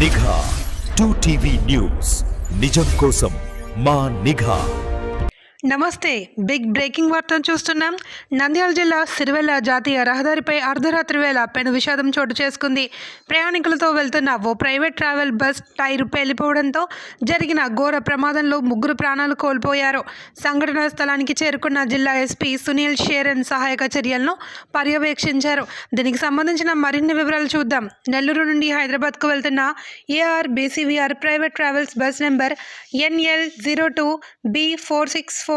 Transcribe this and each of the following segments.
నిఘా 2TV news నిజం కోసం మా నిఘా. నమస్తే. బిగ్ బ్రేకింగ్ వార్తను చూస్తున్నాం. నంద్యాల జిల్లా సిరివెల్ల జాతీయ రహదారిపై అర్ధరాత్రి వేళ పెను విషాదం చోటు చేసుకుంది. ప్రయాణికులతో వెళ్తున్న ఓ ప్రైవేట్ ట్రావెల్ బస్ టైరు పేలిపోవడంతో జరిగిన ఘోర ప్రమాదంలో 3 ప్రాణాలు కోల్పోయారు. సంఘటనా స్థలానికి చేరుకున్న జిల్లా ఎస్పీ సునీల్ షేరన్ సహాయక చర్యలను పర్యవేక్షించారు. దీనికి సంబంధించిన మరిన్ని వివరాలు చూద్దాం. నెల్లూరు నుండి హైదరాబాద్కు వెళ్తున్న AR BCVR private travels bus number NL02B4647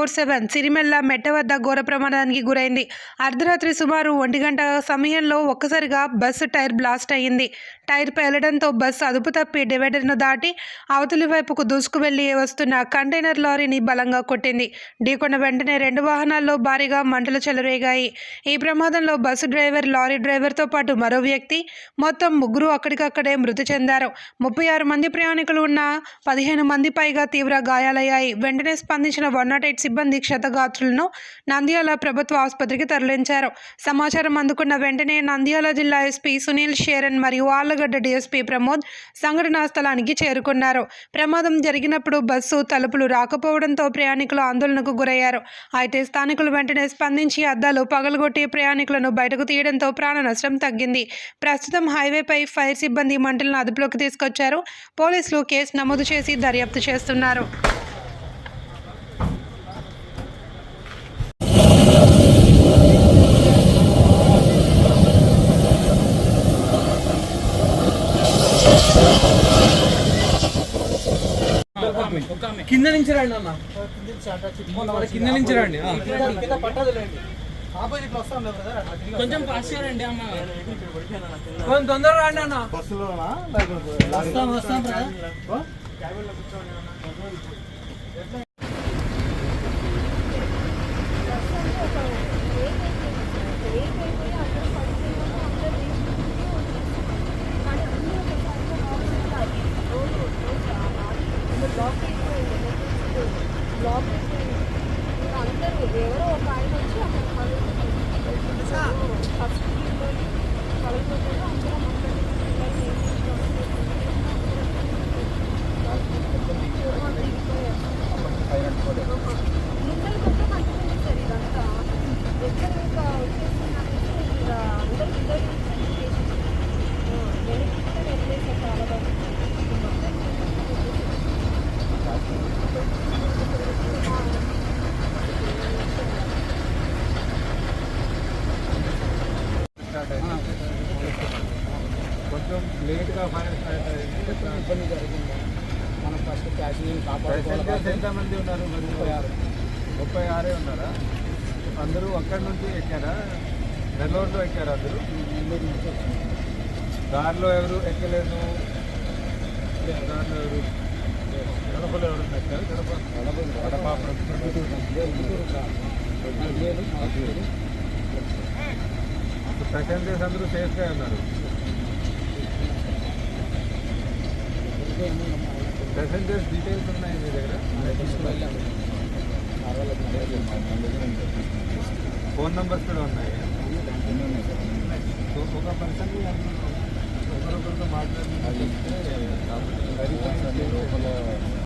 సిరిమెల్ల మెట్ట వద్ద ఘోర ప్రమాదానికి గురైంది. అర్ధరాత్రి సుమారు 1 గంట సమయంలో ఒక్కసారిగా బస్సు టైర్ బ్లాస్ట్ అయ్యింది. టైర్ పేలడంతో బస్సు అదుపు తప్పి డివైడర్ను దాటి అవతలి వైపుకు దూసుకు వెళ్లి వస్తున్న కంటైనర్ లారీని బలంగా కొట్టింది. ఢీకొన్న వెంటనే 2 వాహనాల్లో భారీగా మంటలు చెలరేగాయి. ఈ ప్రమాదంలో బస్సు డ్రైవర్, లారీ డ్రైవర్తో పాటు మరో వ్యక్తి, మొత్తం 3 అక్కడికక్కడే మృతి చెందారు. 36 మంది ప్రయాణికులు ఉన్న 15 మంది పైగా తీవ్ర గాయాలయ్యాయి. వెంటనే స్పందించిన 108 సిబ్బంది క్షతగాత్రులను నంద్యాల ప్రభుత్వ ఆసుపత్రికి తరలించారు. సమాచారం అందుకున్న వెంటనే నంద్యాల జిల్లా ఎస్పీ సునీల్ షేరన్ మరియు ఆళ్లగడ్డ డీఎస్పీ ప్రమోద్ సంఘటనా స్థలానికి చేరుకున్నారు. ప్రమాదం జరిగినప్పుడు బస్సు తలుపులు రాకపోవడంతో ప్రయాణికులు ఆందోళనకు గురయ్యారు. అయితే స్థానికులు వెంటనే స్పందించి అద్దాలు పగలగొట్టి ప్రయాణికులను బయటకు తీయడంతో ప్రాణ నష్టం తగ్గింది. ప్రస్తుతం హైవేపై ఫైర్ సిబ్బంది మంటలను అదుపులోకి తీసుకొచ్చారు. పోలీసులు కేసు నమోదు చేసి దర్యాప్తు చేస్తున్నారు. కింద నుంచి రండి అన్న, కింద నుంచి రండి. కొంచెం ఫాస్ట్ రండి అమ్మ, కొంచెం తొందరగా రండి అన్న. అందరూ ఎవరో ఒక ఆయన వచ్చి అక్కడ ఫస్ట్ కలుగుతారు. అందరం ముందర మొత్తం మంచిగా సార్ ఇదంతా ఎక్కడ ఇంకా వచ్చేసిందనేసి ఇంకా అందరూ ఇద్దరు వెనక్కి కూడా వెళ్ళేసారు. చాలా బాగా కొంచెం లేట్గా ఫైర్ స్టార్ట్ అయింది, ఇబ్బంది జరిగింది. మనం ఫస్ట్ ప్యాసింజర్ని కాపాడుకోవాలి. ఎంతమంది ఉన్నారు? 36 ఉన్నారా? అందరూ అక్కడి నుంచి ఎక్కారా? నెల్లూరులో ఎక్కారా? అందరూ నెల్లూరు నుంచి వచ్చారు. దారిలో ఎవరు ఎక్కలేదు? దారిలో ఎవరు? గడపలో ఎవరు ఎక్కారు? గడప ప్యాసింజర్స్ అందరూ సేఫ్గా ఉన్నారు. ప్యాసింజర్స్ డీటెయిల్స్ ఉన్నాయి మీ దగ్గర? ఫోన్ నెంబర్స్ కూడా ఉన్నాయి. ఒక పర్సన్ ఒకరొకరితో మాట్లాడి